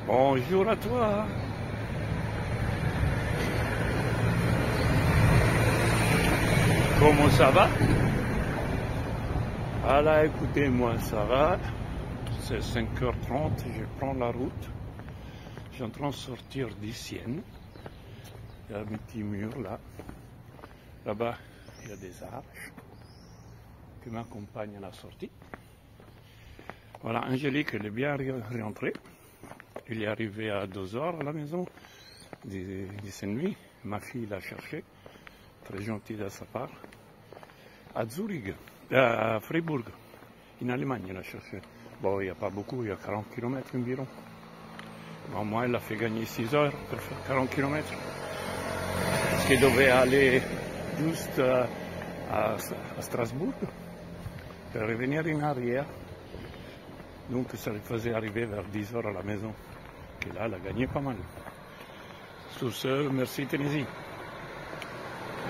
Bonjour à toi. Comment ça va? Alors écoutez, moi ça va. C'est 5h30, je prends la route. Je suis en train de sortir d'Issienne. Il y a un petit mur là. Là-bas, il y a des arches qui m'accompagnent à la sortie. Voilà, Angélique, elle est bien rentrée. Il est arrivé à 2h à la maison de cette nuit. Ma fille l'a cherché, très gentil de sa part. À Zurich, à Freiburg, en Allemagne, il l'a cherché. Bon, il n'y a pas beaucoup, il y a 40 km environ. Au moins, elle a fait gagner 6 heures pour faire 40 km. Parce qu'il devait aller juste à Strasbourg pour revenir en arrière. Donc, ça lui faisait arriver vers 10 heures à la maison. Et là, elle a gagné pas mal. Sur ce, merci Tunisie.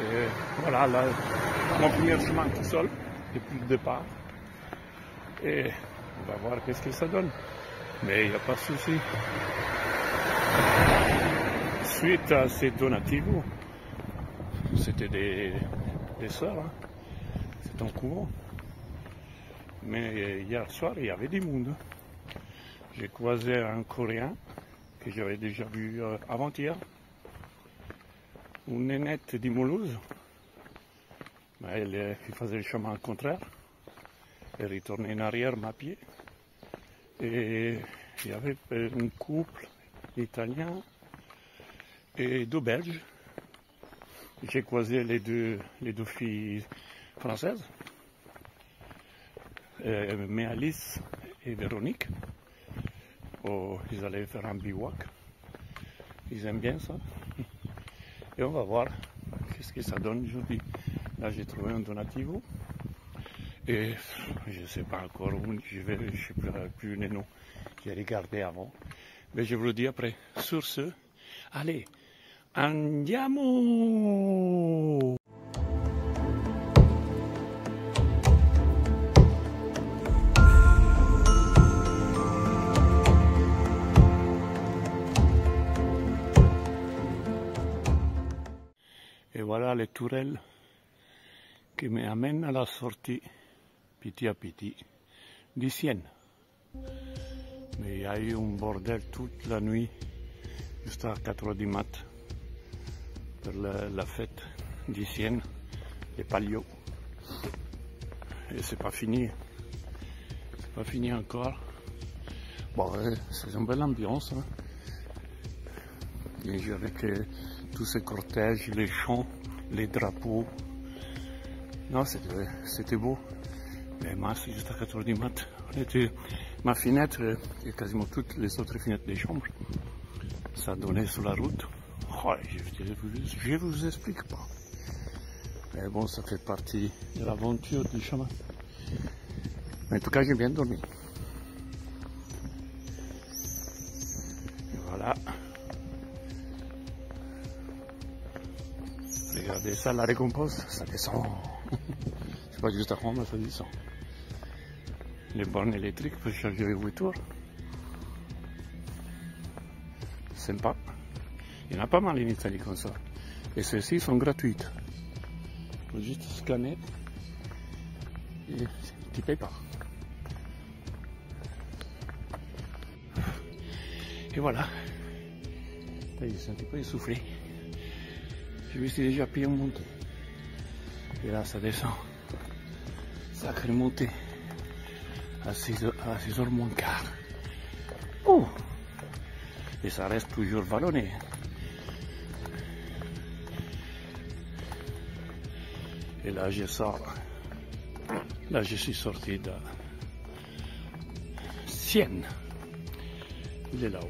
Et voilà, là, mon premier chemin tout seul, depuis le départ. Et on va voir qu'est-ce que ça donne. Mais il n'y a pas de souci. Suite à ces donativos, c'était des sœurs, hein. C'est en courant. Mais hier soir, il y avait du monde. J'ai croisé un Coréen que j'avais déjà vu avant-hier. Une nénette de Mulhouse. Elle faisait le chemin contraire. Elle retournait en arrière à pied. Et il y avait un couple italien et deux Belges. J'ai croisé les deux filles françaises. Mais Alice et Véronique, ils allaient faire un bivouac. Ils aiment bien ça. Et on va voir qu'est-ce que ça donne aujourd'hui. Là, j'ai trouvé un donativo. Et je ne sais pas encore où je vais, je ne sais plus les noms. J'ai regardé avant. Mais je vous le dis après. Sur ce, allez, andiamo! Et voilà les tourelles qui m'amènent à la sortie, petit à petit, d'Issienne. Mais il y a eu un bordel toute la nuit, jusqu'à 4h du mat, pour la fête d'Issienne, les Palio. Et c'est pas fini. C'est pas fini encore. Bon, c'est une belle ambiance, hein. Et avec tous ces cortèges, les chants, les drapeaux. Non, c'était beau. Mais moi, c'est juste à 4h du mat. Ma fenêtre et quasiment toutes les autres fenêtres des chambres, ça donnait sur la route. Oh, je vous explique pas. Mais bon, ça fait partie de l'aventure du chemin. Mais en tout cas, j'ai bien dormi. Et voilà. Regardez ça, la récompense, ça descend. C'est pas juste à Rome, mais ça descend. Les bornes électriques pour charger les voitures. Sympa. Il y en a pas mal en Italie comme ça. Et celles-ci sont gratuites. Il faut juste scanner et tu ne payes pas. Et voilà. Je suis un petit peu essoufflé. Je me suis déjà pris en montée. Et là, ça descend. Sacrée montée. À 6h moins quart. Oh! Et ça reste toujours vallonné. Et là, je sors. Là, je suis sorti de Sienne. Il est là-haut.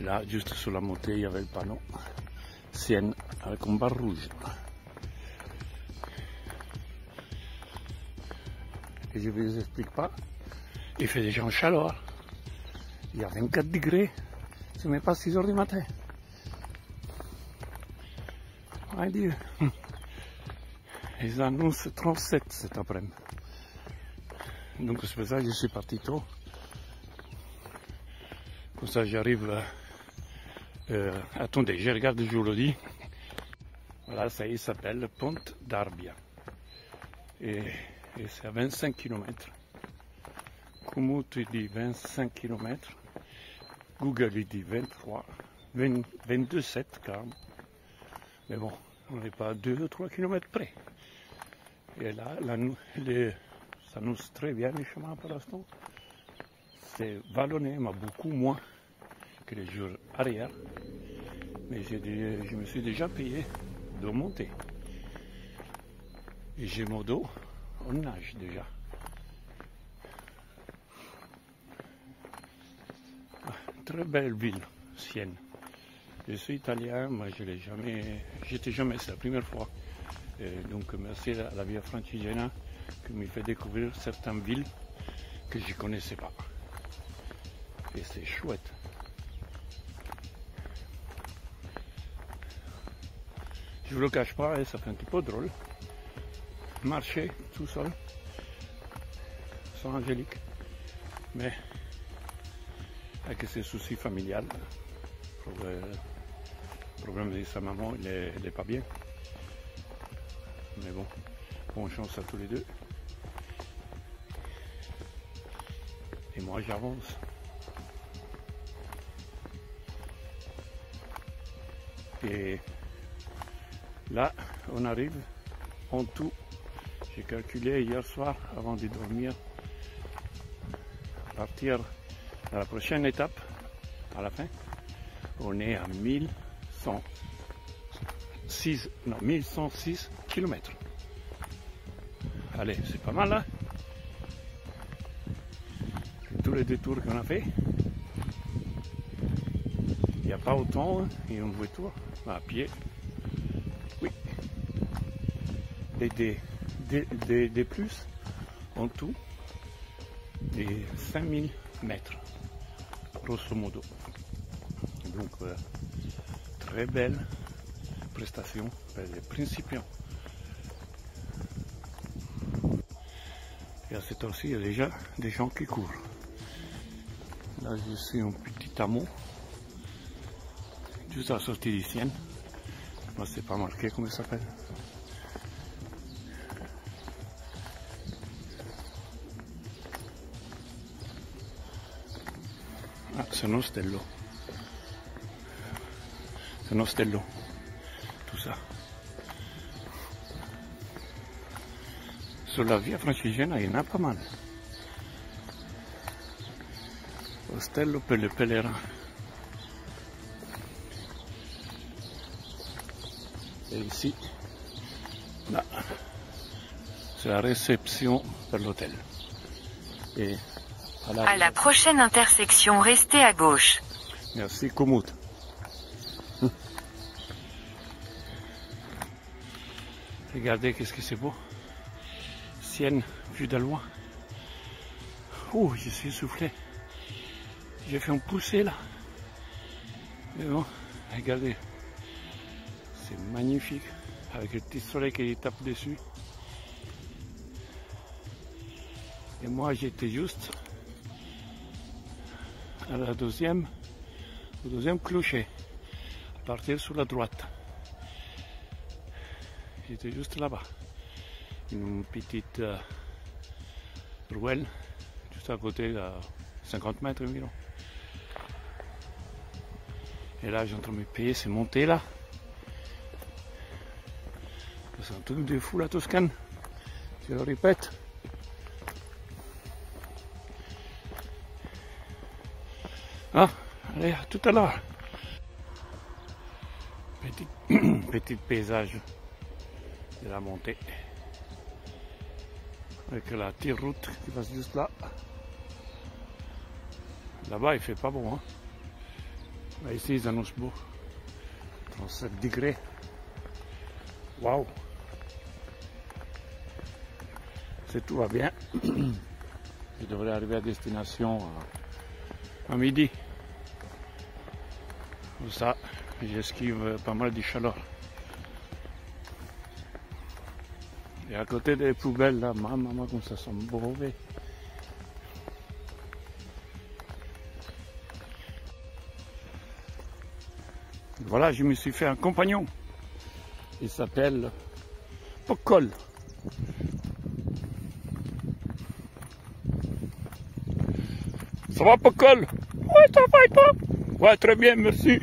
Là, juste sur la montée, il y avait le panneau Sienne avec une barre rouge. Et je ne vous explique pas, il fait déjà une chaleur. Il y a 24 degrés, ce n'est pas 6h du matin. Ah Dieu. ils annoncent 37 cet après-midi. Donc c'est pour ça que je suis parti tôt. Comme ça j'arrive... attendez, je regarde, je vous le dis. Voilà, ça il s'appelle Ponte d'Arbia. Et c'est à 25 km. Komoot il dit 25 km. Google il dit 23, 22,7 carrément. Mais bon, on n'est pas à 2-3 km près. Et là, ça nous très bien les chemins pour l'instant. C'est vallonné, mais beaucoup moins que les jours arrière. Mais je me suis déjà payé de monter. Et j'ai mon dos en nage déjà. Très belle ville, Sienne. Je suis italien, mais je l'ai jamais, j'étais jamais, c'est la première fois. Et donc merci à la Via Francigena qui me fait découvrir certaines villes que je ne connaissais pas. Et c'est chouette. Je ne vous le cache pas, ça fait un petit peu drôle. Marcher tout seul, sans Angélique, mais avec ses soucis familiales. Le problème de sa maman, il n'est pas bien. Mais bon, bonne chance à tous les deux. Et moi j'avance. Et là, on arrive en tout. J'ai calculé hier soir avant de dormir, partir à la prochaine étape, à la fin. On est à 1106 km. Allez, c'est pas mal là. Tous les détours qu'on a fait. Il n'y a pas autant, hein, et une voiture à pied. Oui. Et des plus en tout, des 5000 mètres, grosso modo. Donc, très belle prestation pour les principiants. Et à cette heure-ci, il y a déjà des gens qui courent. Là, je suis un petit hameau, juste à la sortie du Sienne. Moi, c'est pas marqué comment ça s'appelle. Ah, c'est un ostello. C'est un ostello. Tout ça. Sur la Via Francigena, il y en a pas mal. Ostello pour les pèlerins. Et ici, là, c'est la réception pour l'hôtel. Et à la prochaine intersection, restez à gauche. Merci, Komoot. Regardez qu'est-ce que c'est beau. Sienne, vue de loin. Oh, je suis essoufflé. J'ai fait un poussé là. Mais bon, regardez. C'est magnifique. Avec le petit soleil qui tape dessus. Et moi, j'étais juste à la au deuxième clocher. À partir sur la droite. J'étais juste là-bas. Une petite ruelle, juste à côté, à 50 mètres environ. Et là, j'ai en train de me payer, c'est monté là. C'est un truc de fou la Toscane, je le répète. Ah, allez, à tout à l'heure. Petit paysage de la montée. Avec la petite route qui passe juste là. Là-bas, il fait pas bon. Hein. Là, ici, ils annoncent beau. 37 degrés. Waouh! Si tout va bien, je devrais arriver à destination à midi. Comme ça, j'esquive pas mal de chaleur. Et à côté des poubelles, là, maman, comme ça sent mauvais. Voilà, je me suis fait un compagnon. Il s'appelle Pokol. Ça va, Pokol? Ouais, ça va et toi? Ouais, très bien, merci.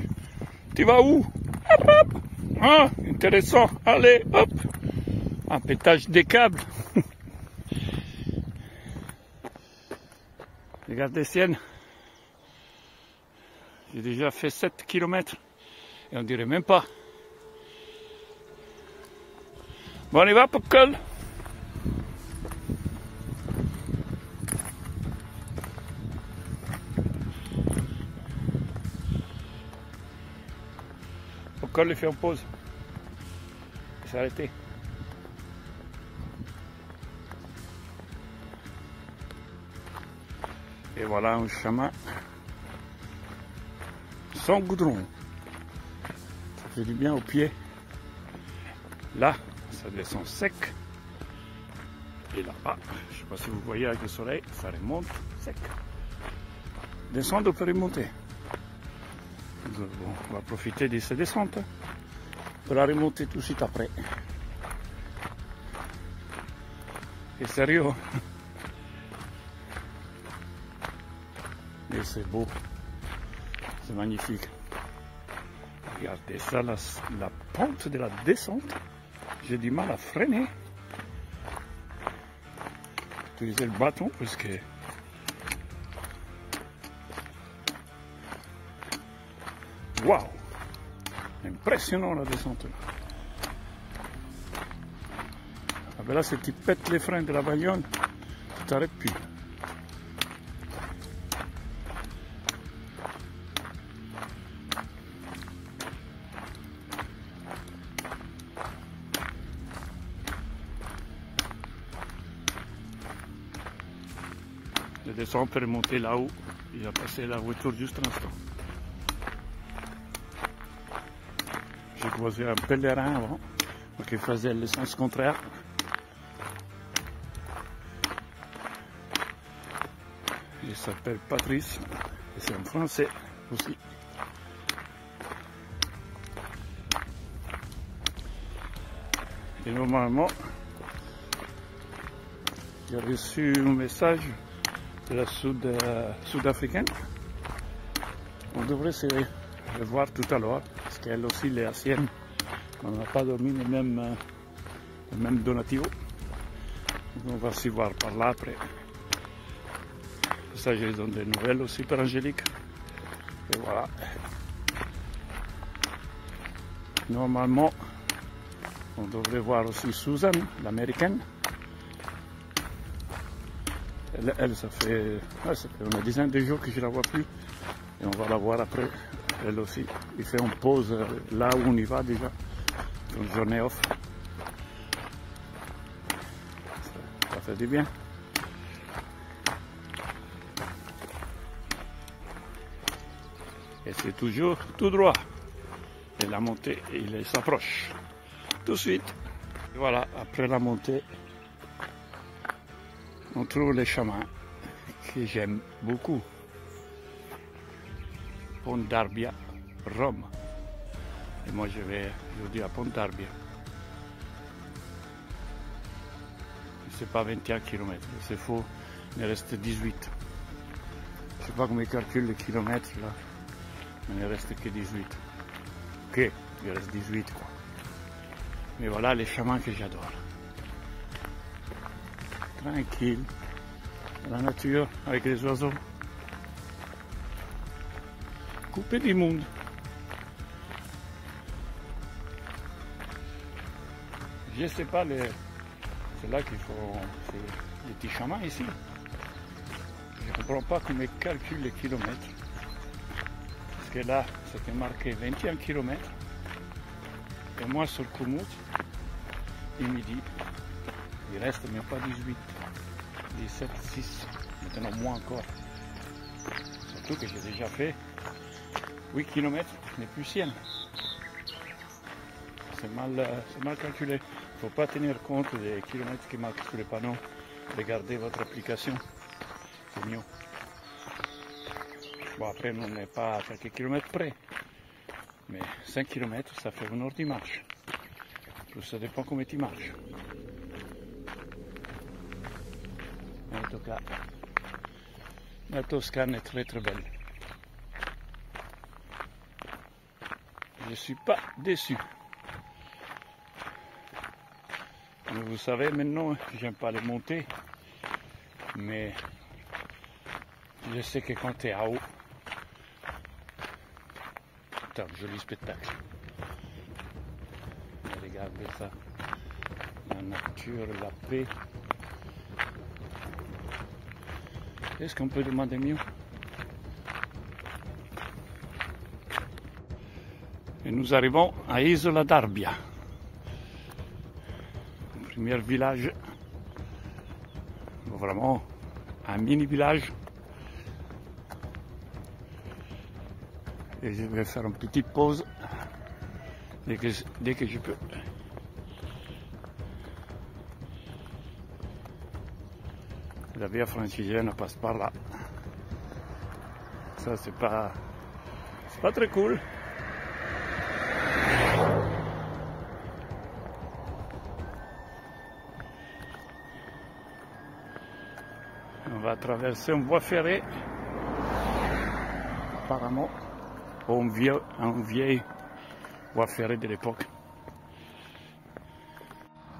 Tu vas où? Hop, hop. Ah, intéressant. Allez, hop. Un pétage des câbles. Regardez, Sienne. J'ai déjà fait 7 km. Et on dirait même pas. Bon, on y va, Pokol. Pokol il fait en pause. Il s'est arrêté. Et voilà un chemin sans goudron. Ça fait du bien aux pieds. Là, ça descend sec. Et là-bas, je ne sais pas si vous voyez avec le soleil, ça remonte sec. Descendre pour remonter. Bon, on va profiter de ces descentes pour la remonter tout de suite après. C'est sérieux. Et c'est beau. C'est magnifique. Regardez ça, la pente de la descente. J'ai du mal à freiner. Utiliser le bâton parce que waouh, impressionnant la descente. Ah ben là, si tu pètes les freins de la bagnole, tu t'arrêtes plus. Le descente peut remonter là-haut. Il va passer la voiture juste un instant. J'ai croisé un pèlerin avant, qui faisait le sens contraire. Il s'appelle Patrice, et c'est un Français aussi. Et normalement, j'ai reçu un message de la sud-africaine. On devrait se revoir tout à l'heure, parce qu'elle aussi est ancienne. On n'a pas dormi le même donativo. Donc on va s'y voir par là après. Ça, je donne des nouvelles aussi par Angélique. Et voilà. Normalement, on devrait voir aussi Susan, l'américaine. Elle, ça fait une dizaine de jours que je ne la vois plus. Et on va la voir après. Elle aussi. Il fait une pause là où on y va déjà. Une journée off. Ça fait du bien. Et c'est toujours tout droit. Et la montée, il s'approche. Tout de suite. Et voilà, après la montée, on trouve les chemins que j'aime beaucoup. Pontarlier, Rome. Et moi je vais aujourd'hui à Pontarlier. C'est pas 21 km, c'est faux, il me reste 18. Je ne sais pas comment ils calculent les kilomètres là, mais il ne reste que 18. Ok, il reste 18 quoi. Mais voilà les chemins que j'adore. Tranquille, la nature avec les oiseaux. Coupé du monde. Je ne sais pas, c'est là qu'il faut les petits chemins ici. Je ne comprends pas comment ils calculent les kilomètres. Parce que là, c'était marqué 21 km. Et moi, sur le Koumouth, il me dit, il reste même pas 18, 17, 6, maintenant moins encore. Surtout que j'ai déjà fait 8 km, mais plus 100. c'est mal calculé. Il ne faut pas tenir compte des kilomètres qui marquent sur les panneaux. Regardez votre application, c'est mieux. Bon, après, on n'est pas à quelques kilomètres près, mais 5 km, ça fait 1 heure de marche. Tout ça dépend comment tu marches. En tout cas, la Toscane est très très belle. Je ne suis pas déçu. Mais vous savez, maintenant, j'aime pas les montées, mais je sais que quand tu es à haut, c'est un joli spectacle. Regardez ça, la nature, la paix. Qu'est-ce qu'on peut demander mieux? Et nous arrivons à Isola d'Arbia. Premier village, vraiment un mini village. Et je vais faire une petite pause dès que je peux. La via francigena passe par là. Ça c'est pas très cool. On va traverser une voie ferrée, apparemment, ou une vieille voie ferrée de l'époque.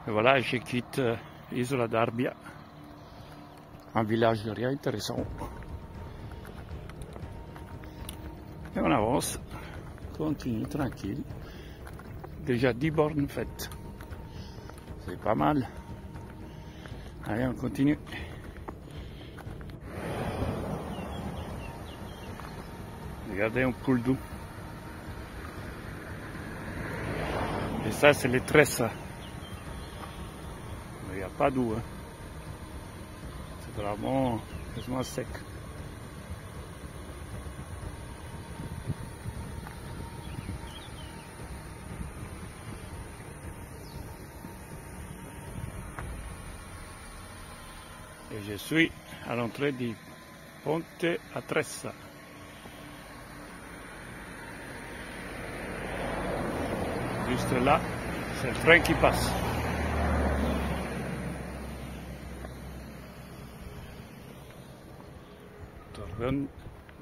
Et voilà, je quitte Isola d'Arbia, un village de rien intéressant. Et on avance, continue, tranquille. Déjà 10 bornes faites. C'est pas mal. Allez, on continue. Regardez un poule d'eau. Et ça, c'est les tresses. Mais il n'y a pas d'eau. Hein. C'est vraiment quasiment sec. Et je suis à l'entrée du Ponte a Tressa. Juste là, c'est le train qui passe. Torrone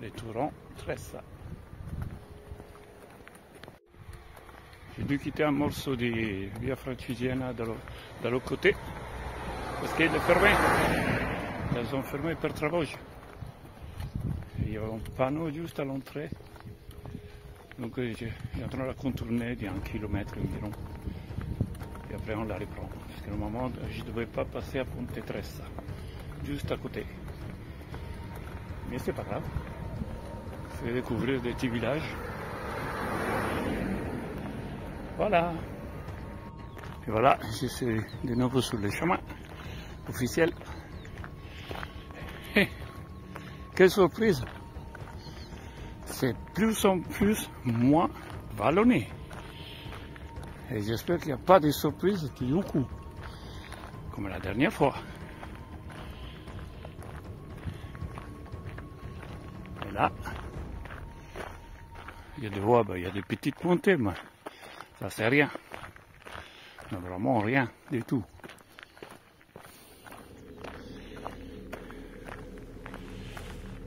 de Turon Tressa. J'ai dû quitter un morceau de via francigena de l'autre côté parce qu'il est fermé. Ils ont fermé per travaux. Il y a un panneau juste à l'entrée. Donc je suis en train de contourner d'1 kilomètre environ. Et après on la reprend. Parce que normalement je ne devais pas passer à Ponte Tressa. Juste à côté. Mais c'est pas grave. Je vais découvrir des petits villages. Voilà. Et voilà, je suis de nouveau sur le chemin officiel. Et, quelle surprise! C'est plus en plus moins vallonné. Et j'espère qu'il n'y a pas de surprises qui ont coup, comme la dernière fois. Et là, il y a des voies, il y a des petites montées, mais ça c'est rien. Mais vraiment rien du tout.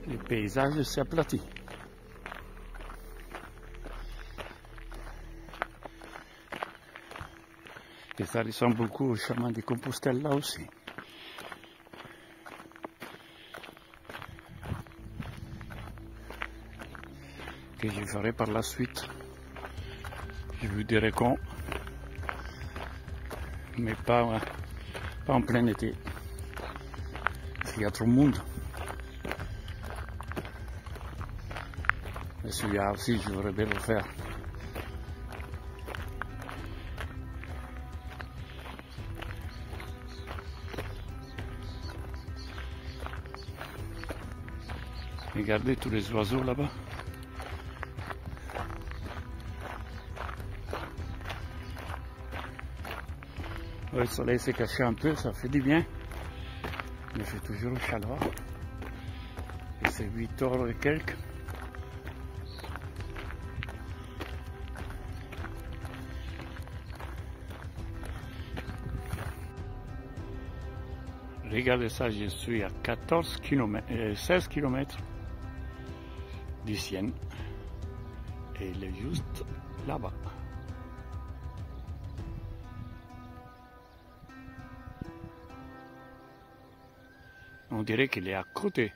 Le paysage s'est aplati. Et ça ressemble beaucoup au chemin de Compostelle là aussi. Que je ferai par la suite. Je vous dirai quand. Mais pas en plein été. Parce qu'il y a trop de monde. Et celui-là aussi, je voudrais bien le faire. Regardez tous les oiseaux là-bas. Le soleil s'est caché un peu, ça fait du bien. Il fait toujours chaleur. Et c'est 8 heures et quelques. Regardez ça, je suis à 16 km du Sienne. Et il est juste là-bas. On dirait qu'il est à côté.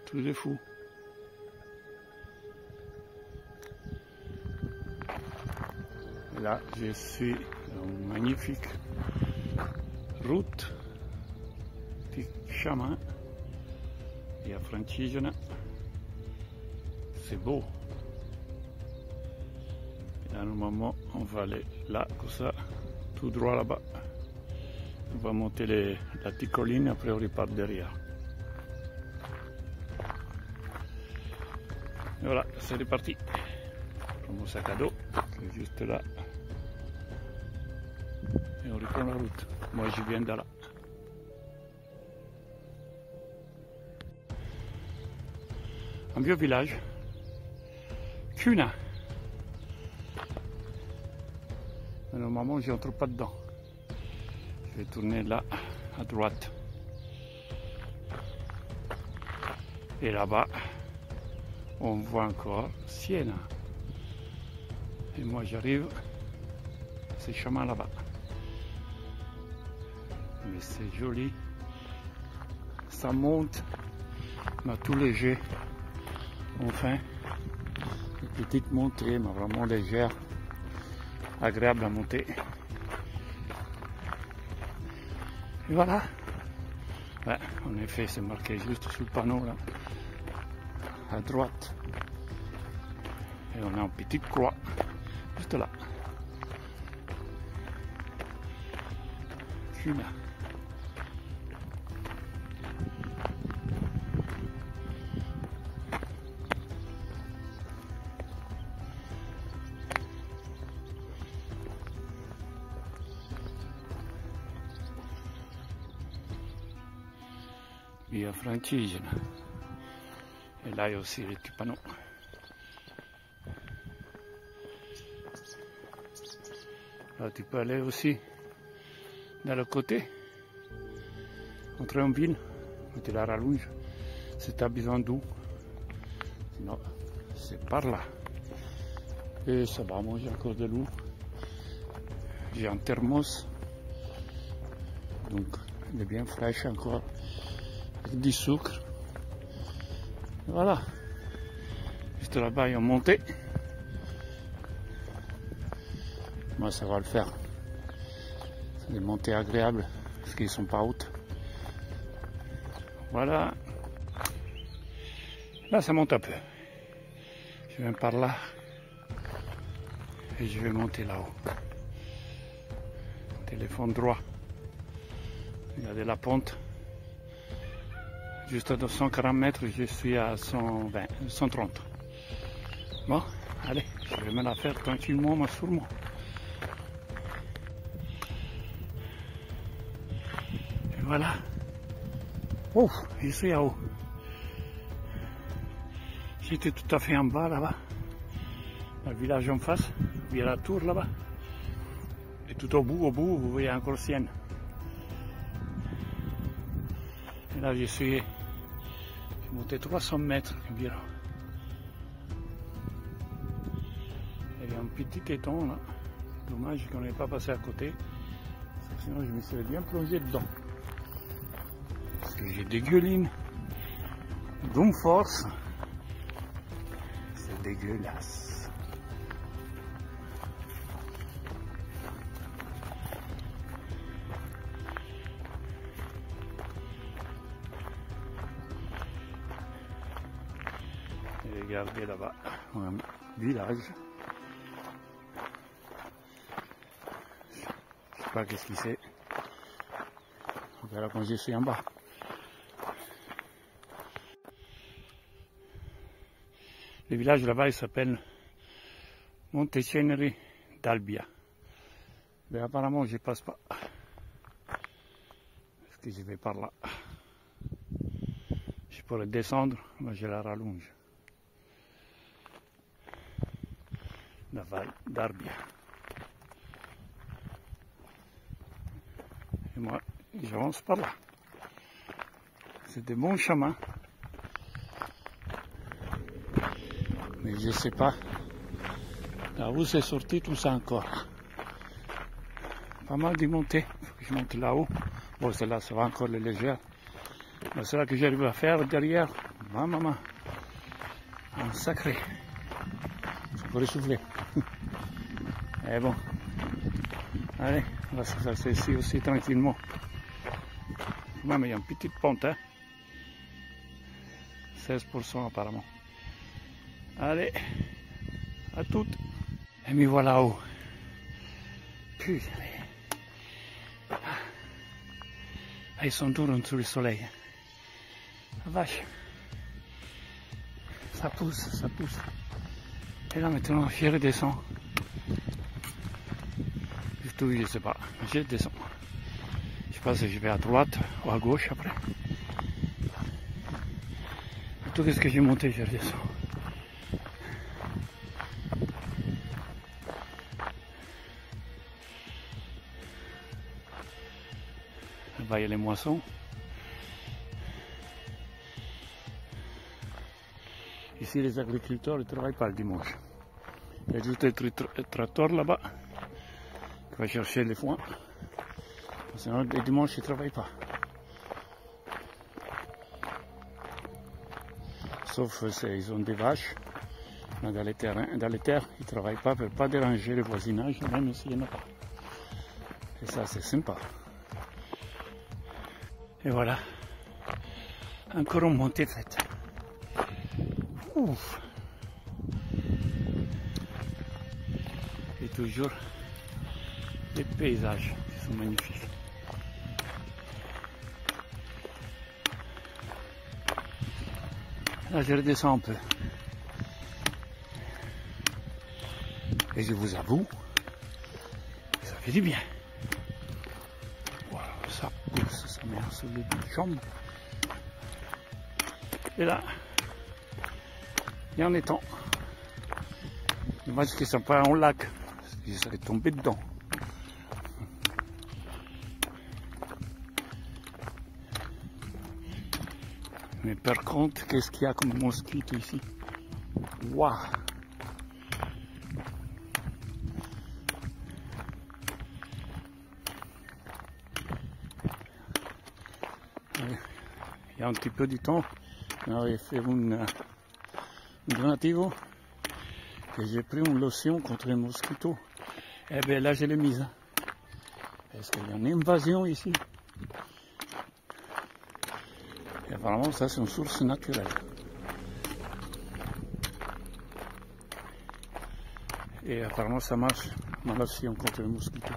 Tout de fou. Là, je suis dans une magnifique route, petit chemin. Il y a Francigena. C'est beau. Et à un moment, on va aller là, comme ça, tout droit là-bas. On va monter la petite colline, après on repart derrière. Et voilà, c'est reparti. Je prends mon sac à dos, qui est juste là. Et on reprend la route. Moi, je viens de là. Un vieux village. Cuna. Mais normalement, je n'entre pas dedans. Je vais tourner là, à droite. Et là-bas, on voit encore Siena. Et moi, j'arrive à ce chemin là-bas. Mais c'est joli. Ça monte, mais tout léger. Enfin, une petite montée, mais vraiment légère. Agréable à monter. Et voilà. Ouais, en effet, c'est marqué juste sous le panneau là, à droite. Et on a une petite croix, juste là. Cuna. Via Francigena. Et là, il y a aussi les petits panneaux. Là, tu peux aller aussi dans le côté, entrer en ville, mais tu la rallonges si tu as besoin d'eau. Sinon, c'est par là. Et ça va manger encore de l'eau. J'ai un thermos, donc il est bien fraîche encore. Avec du sucre. Voilà. Juste là-bas, ils ont monté. Moi, ça va le faire. C'est des montées agréables, parce qu'ils ne sont pas hautes. Voilà. Là, ça monte un peu. Je viens par là. Et je vais monter là-haut. Téléphone droit. Regardez la pente. Juste à 240 mètres, je suis à 120, 130. Bon, allez, je vais me la faire tranquillement, mais sûrement. Et voilà. Oh, je suis à haut. J'étais tout à fait en bas là-bas. Le village en face, il y a la tour là-bas. Et tout au bout, vous voyez encore Sienne. Et là, je suis monté 300 mètres environ. Il y a un petit étang là. Dommage qu'on n'ait pas passé à côté. Sinon, je me serais bien plongé dedans. Parce que j'ai des gueulines d'une force. C'est dégueulasse. Et regardez là-bas, un village. Je sais pas qu'est-ce qu'il c'est. On verra quand je suis en bas. Le village là-bas, il s'appelle Monteceneri d'Albia. Mais apparemment, je passe pas. Parce que je vais par là. Je pourrais descendre, mais je la rallonge. La Val d'Arbia. Et moi, j'avance par là. C'est des bons chemins. Mais je sais pas là où c'est sorti tout ça encore. Pas mal de montées. Faut que je monte là-haut. Bon, celle-là, ça va encore les légères. Mais celle-là que j'arrive à faire derrière, ma maman, un sacré. Ça pourrait souffler. Et bon. Allez, on va se faire ici aussi tranquillement. Même il y a une petite pente, hein. 16% apparemment. Allez, à toutes. Et me voilà là-haut. Putain. Ah, ils sont durs sous le soleil. La vache. Ça pousse, ça pousse. Et là maintenant, je redescends. Du tout, je sais pas. Je descends. Je sais pas si je vais à droite ou à gauche après. Tout ce que j'ai monté, je redescends. Là-bas, il y a les moissons. Ici, les agriculteurs ne travaillent pas le dimanche. Il y a juste un tracteur là-bas qui va chercher les foins. Sinon, le dimanche, ils ne travaillent pas. Sauf ils ont des vaches. Mais dans les terres, ils ne travaillent pas, ne peuvent pas déranger le voisinage, même s'il n'y en a pas. Et ça, c'est sympa. Et voilà. Encore une montée faite. Ouf. Et toujours des paysages qui sont magnifiques. Là, je redescends un peu. Et je vous avoue, ça fait du bien. Wow, ça pousse, ça met sur les jambes. Et là, il y en est temps. Dommage que ce n'est pas un lac, parce que je serais tombé dedans. Mais par contre, qu'est-ce qu'il y a comme mosquito ici? Waouh! Il y a un petit peu du temps, on avait fait une granativo que j'ai pris une lotion contre les mosquitos. Et bien là, je l'ai mise. Est-ce qu'il y a une invasion ici? Et apparemment, ça, c'est une source naturelle. Et apparemment, ça marche, ma lotion contre les mosquitos.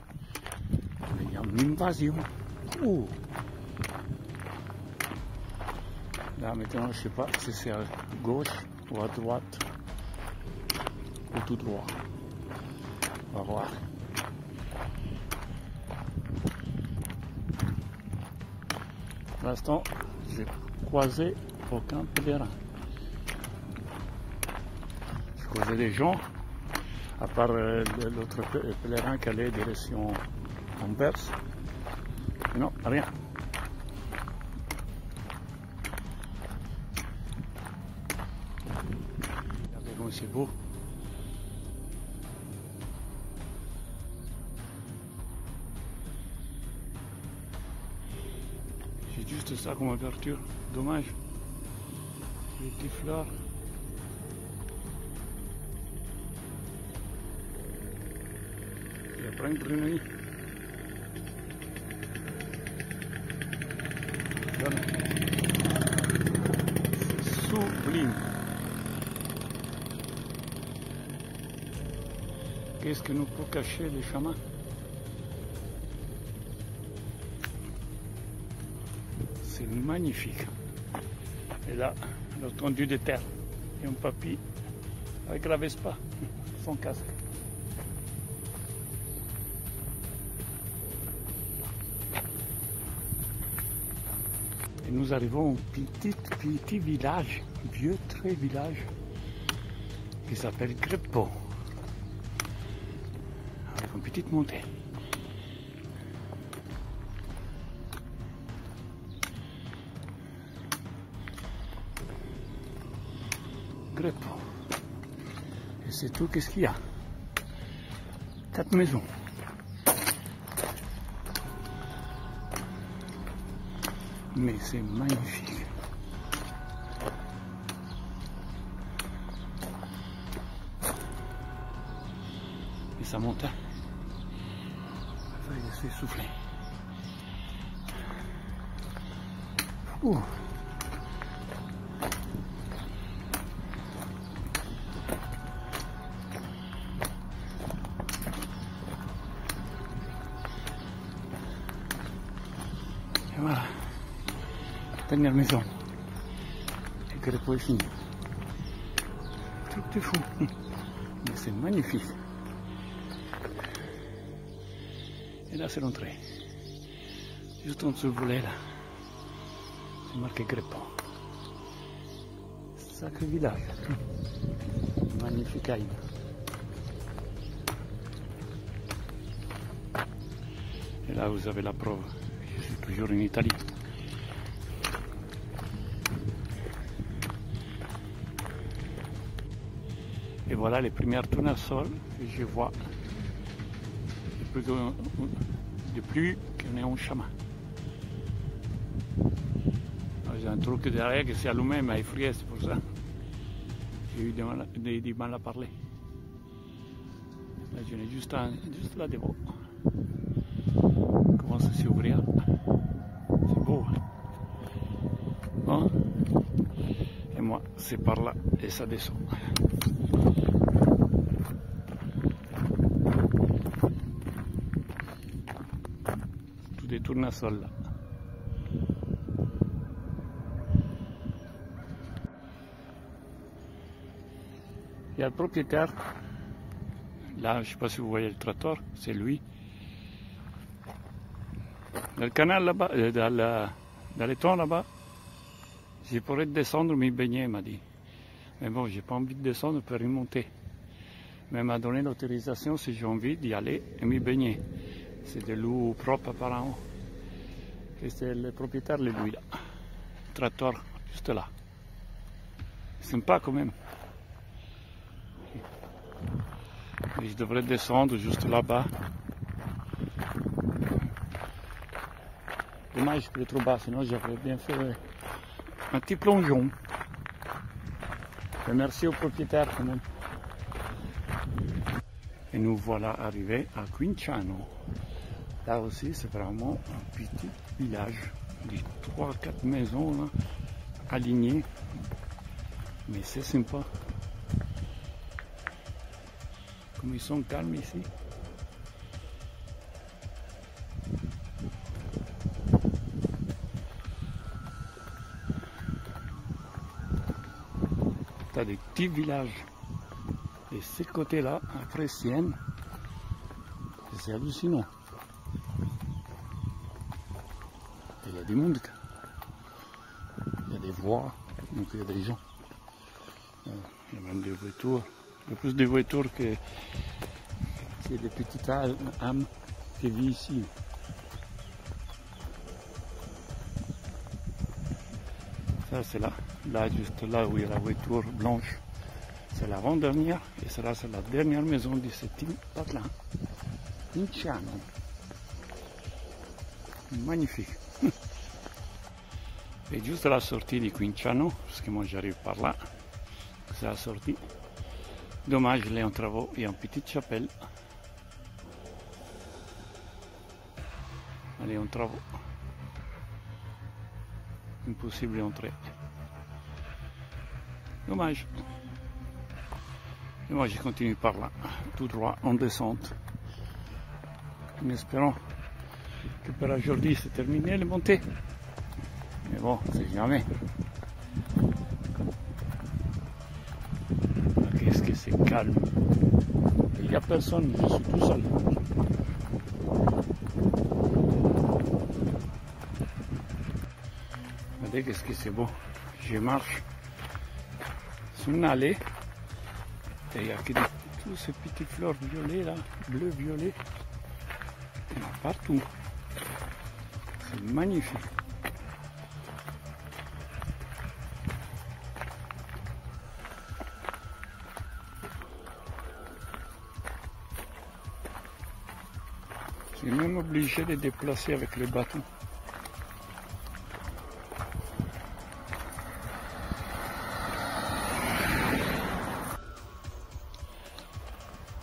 Mais il y a une invasion. Ouh. Là, maintenant, je ne sais pas si c'est à gauche ou à droite ou tout droit. On va voir. Pour l'instant, je n'ai croisé aucun pèlerin. J'ai croisé des gens, à part l'autre pèlerin qui allait direction Anvers. Non, rien. Regardez comme c'est beau. J'ai juste ça comme ouverture. Dommage. Les petites fleurs. Il y a plein de bruneries. Sublime. Qu'est-ce que nous peut cacher les chemins? C'est magnifique. Et là, l'étendue de terre. Et un papy avec la Vespa, son casque. nous arrivons à un petit village, vieux très village, qui s'appelle Greppo, avec une petite montée. Greppo. Et c'est tout, qu'est-ce qu'il y a? 4 maisons. Mais c'est magnifique. Et ça monte. Il va laisser souffler. Ouh. Et voilà. Dernière maison. Et que le pot est fini. Tout est fou. Mais c'est magnifique. Et là c'est l'entrée. Juste en dessous le volet là. C'est marqué Greppo. Sacré village. Magnifique île. Et là vous avez la preuve. Je suis toujours en Italie. Et voilà les premières tournesols que je vois depuis qu'on est en chemin. J'ai un truc derrière qui s'est allumé, mais effrayé, c'est pour ça. J'ai eu du mal à parler. Là, je n'ai juste là devant. Commence à s'ouvrir. C'est beau. Hein? Et moi, c'est par là et ça descend. Des tournesols là. Il y a le propriétaire. Là, je ne sais pas si vous voyez le trottoir, c'est lui. Dans le canal là-bas, dans l'étang là-bas, je pourrais descendre, me baigner, il m'a dit. Mais bon, j'ai pas envie de descendre pour y monter. Mais il m'a donné l'autorisation si j'ai envie d'y aller et me baigner. C'est de l'eau propre apparemment. Et c'est le propriétaire, lui là. Trottoir, juste là. Sympa quand même. Et je devrais descendre juste là-bas. Dommage que c'est trop bas, sinon j'aurais bien fait un petit plongeon. Et merci au propriétaire quand même. Et nous voilà arrivés à Quinciano. Là aussi, c'est vraiment un petit village de 3-4 maisons là, alignées. Mais c'est sympa. Comme ils sont calmes ici. T'as des petits villages. Et ces côtés-là, après Sienne, c'est hallucinant. Il y a des mondes, il y a des voies, donc il y a des gens. Il y a même des voitures. Il y a plus de voitures que des petites âmes qui vivent ici. Ça c'est là juste là où il y a la voiture blanche. C'est l'avant-dernière et cela c'est la dernière maison de cette île-là. Quinciano. Magnifique. Et juste à la sortie de Quinciano, parce que moi j'arrive par là, c'est la sortie. Dommage, il est en travaux, il y a une petite chapelle. Elle est en travaux. Impossible d'entrer. Dommage. Et moi je continue par là, tout droit en descente. En espérant que pour aujourd'hui c'est terminé les montées. Mais bon, c'est jamais. Qu'est-ce que c'est calme. Il n'y a personne, je suis tout seul. Regardez qu'est-ce que c'est beau. Je marche sur une allée et il y a que tous ces petites fleurs violets là, bleu-violet. Il y en a partout. C'est magnifique. Je suis même obligé de déplacer avec le bâton.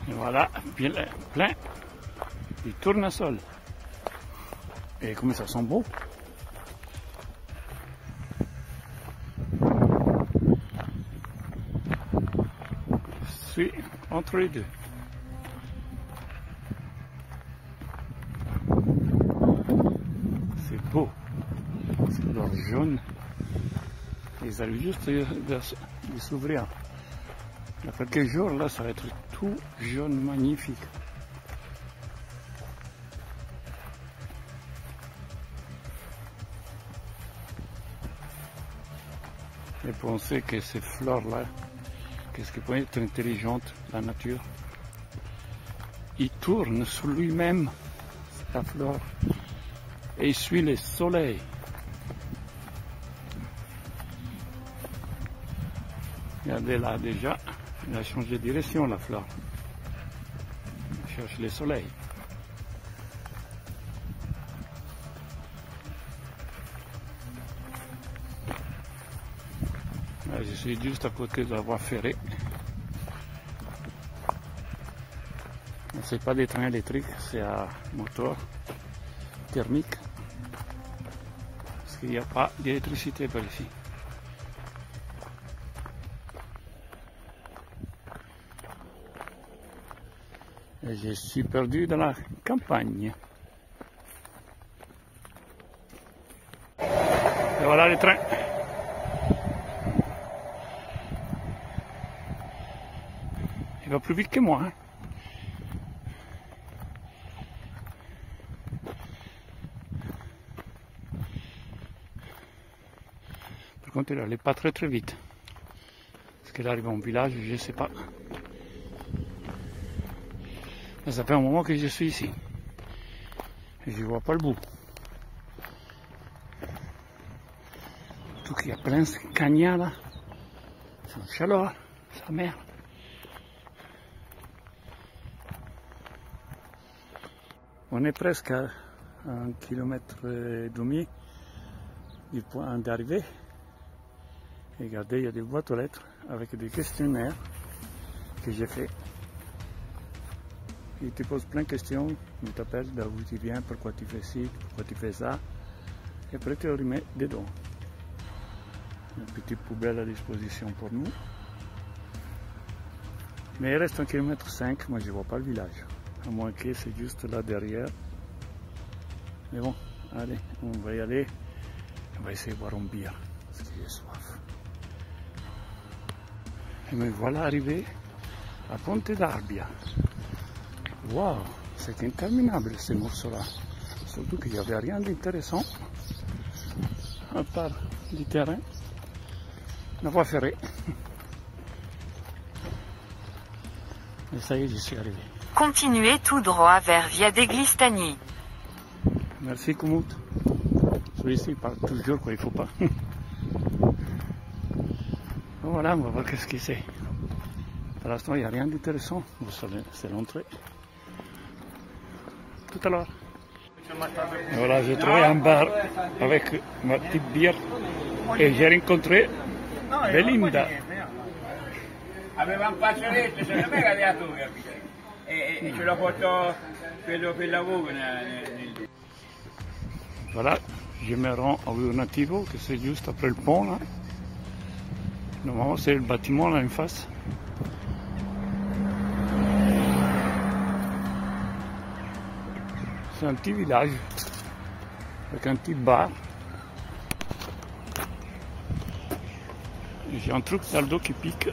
Et voilà, plein de tournesol. Et comme ça sent beau. Je suis entre les deux. C'est beau. C'est couleur jaune. Ils arrivent juste de s'ouvrir. Il y a quelques jours, là, ça va être tout jaune, magnifique. Et pensez que ces fleurs-là, qu'est-ce qui peut être intelligente, la nature? Il tourne sur lui-même, la fleur, et il suit le soleil. Regardez là déjà, il a changé de direction la fleur. Il cherche le soleil. Là, je suis juste à côté de la voie ferrée. Ce n'est pas des trains électriques, c'est à moteur thermique. Parce qu'il n'y a pas d'électricité par ici. Et je suis perdu dans la campagne. Et voilà le train. Il va plus vite que moi. Hein. Par contre, il n'allait pas très vite. Parce qu'il arrive au village, je ne sais pas. Mais ça fait un moment que je suis ici. Et je ne vois pas le bout. Tout qu'il y a plein de cagnards là. C'est une chaleur, sa mère. On est presque à 1,5 km du point d'arrivée. Regardez, il y a des boîtes aux lettres avec des questionnaires que j'ai fait. Ils te posent plein de questions, ils t'appellent d'où tu viens, pourquoi tu fais ci, pourquoi tu fais ça. Et après tu le remets dedans. Une petite poubelle à disposition pour nous. Mais il reste 1,5 km, moi je ne vois pas le village. À moins que c'est juste là derrière. Mais bon, allez, on va y aller. On va essayer de boire une bière, parce que j'ai soif. Et me voilà arrivé à Ponte d'Arbia. Waouh, c'est interminable ces morceaux-là. Surtout qu'il n'y avait rien d'intéressant, à part du terrain, la voie ferrée. Et ça y est, j'y suis arrivé. Continuez tout droit vers Via degli Stagni. Merci Kumut. Celui-ci parle toujours quand il ne faut pas. Voilà, on va voir qu'est-ce que c'est. Pour l'instant, il n'y a rien d'intéressant. C'est l'entrée. Tout à l'heure. Voilà, j'ai trouvé un bar avec ma petite bière et j'ai rencontré Belinda. Aveva un fazzoletto, secondo me era aleatorio, e ce l'ho portato per il lavoro. Voilà, je me rends au Nativo, que c'est juste après le pont là. Normalement c'est le bâtiment là en face. C'est un petit village avec un petit bar. J'ai un truc dans le dos qui pique.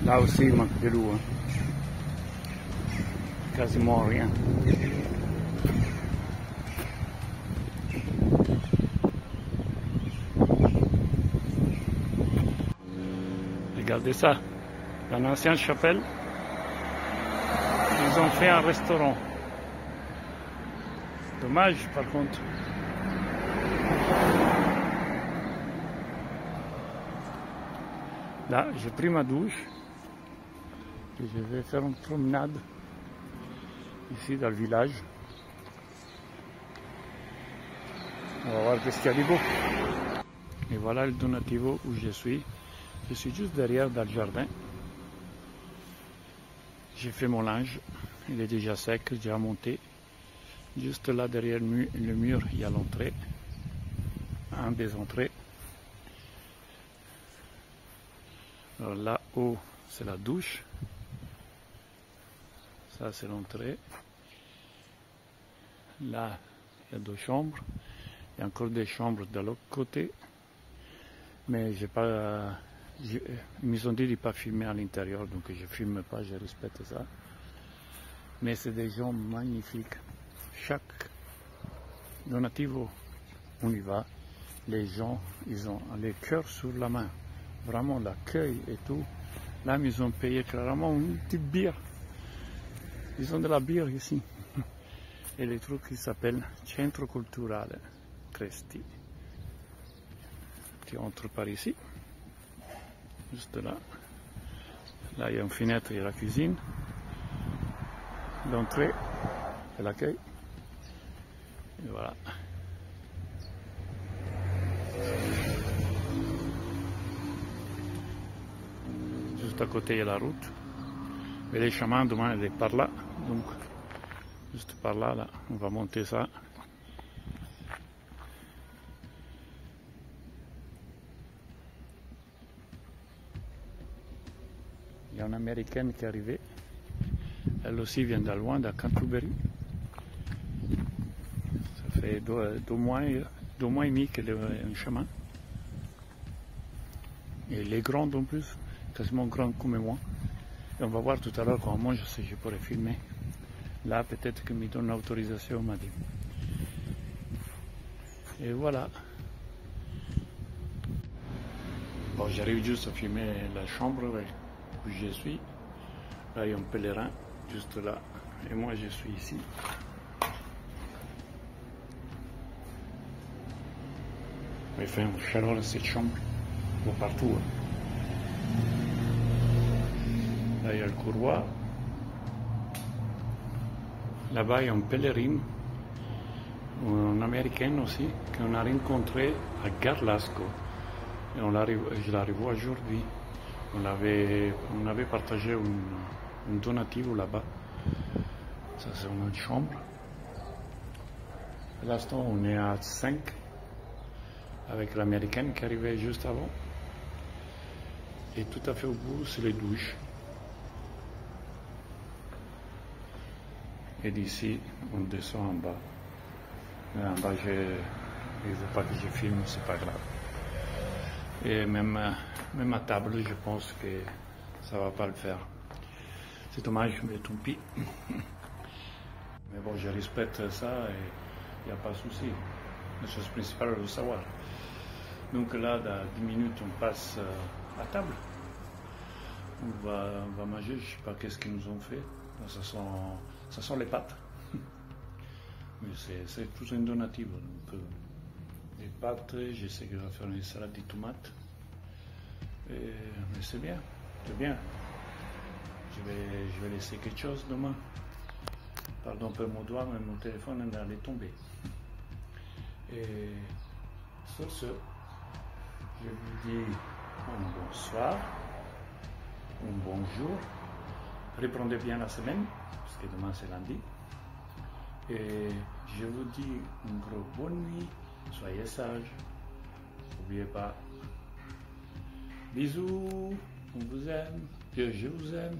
Là aussi, il manque de l'eau. Hein. Quasiment rien. Regardez ça. Dans l'ancienne chapelle, ils ont fait un restaurant. Dommage, par contre. Là, j'ai pris ma douche et je vais faire une promenade ici dans le village. On va voir qu'est-ce qu'il y a de beau. Et voilà le Donativo où je suis. Je suis juste derrière dans le jardin. J'ai fait mon linge, il est déjà sec, déjà monté. Juste là derrière le mur, il y a l'entrée, un des entrées. Alors là-haut, c'est la douche. Ça, c'est l'entrée. Là, il y a 2 chambres. Il y a encore des chambres de l'autre côté. Mais j'ai pas... ils m'ont dit de ne pas filmer à l'intérieur, donc je ne filme pas, je respecte ça. Mais c'est des gens magnifiques. Chaque Donativo, on y va. Les gens, ils ont les cœurs sur la main. Vraiment l'accueil et tout. Là, ils ont payé clairement une petite bière. Ils ont de la bière ici. Et les trucs qui s'appellent Centro Culturale Cresti. Tu entres par ici. Juste là. Là, il y a une fenêtre, il y a la cuisine. L'entrée et l'accueil. Et voilà. Juste à côté, il y a la route. Mais les chemins, demain, elle est par là. Donc, juste par là, là, on va monter ça. Il y a une américaine qui est arrivée. Elle aussi vient de loin, de Canterbury. Ça fait 2 mois et demi qu'elle est en chemin. Et elle est grande en plus, quasiment grande comme moi. Et on va voir tout à l'heure comment je pourrais filmer. Là, peut-être qu'il me donne l'autorisation, m'a dit. Et voilà. Bon, j'arrive juste à filmer la chambre où je suis. Là, il y a un pèlerin, juste là. Et moi, je suis ici. Il fait une chaleur dans cette chambre, de partout. Là, il y a le couloir. Là-bas, il y a une pèlerine, une américaine aussi, qu'on a rencontrée à Garlasco. Et je la revois aujourd'hui. On avait partagé un Donativo là-bas. Ça, c'est une chambre. Pour l'instant, on est à 5 avec l'américaine qui arrivait juste avant. Et tout à fait au bout, c'est les douches. Et d'ici, on descend en bas. Mais en bas, il ne veut pas que je filme, c'est pas grave. Et même à table, je pense que ça va pas le faire. C'est dommage, mais tant pis. Mais bon, je respecte ça et il n'y a pas de souci. La chose principale, c'est de savoir. Donc là, dans 10 minutes, on passe à table. On va manger, je ne sais pas qu'est-ce qu'ils nous ont fait. Ça sent les pâtes. Mais c'est tout un Donativo. Donc, les pâtes, je sais que je vais faire une salade de tomates. Mais c'est bien, c'est bien. Je vais laisser quelque chose demain. Pardon pour mon doigt, mais mon téléphone allait tomber. Et sur ce, je vous dis un bonsoir, un bonjour. Reprenez bien la semaine, parce que demain c'est lundi. Et je vous dis une grosse bonne nuit, soyez sages, n'oubliez pas. Bisous, on vous aime, je vous aime.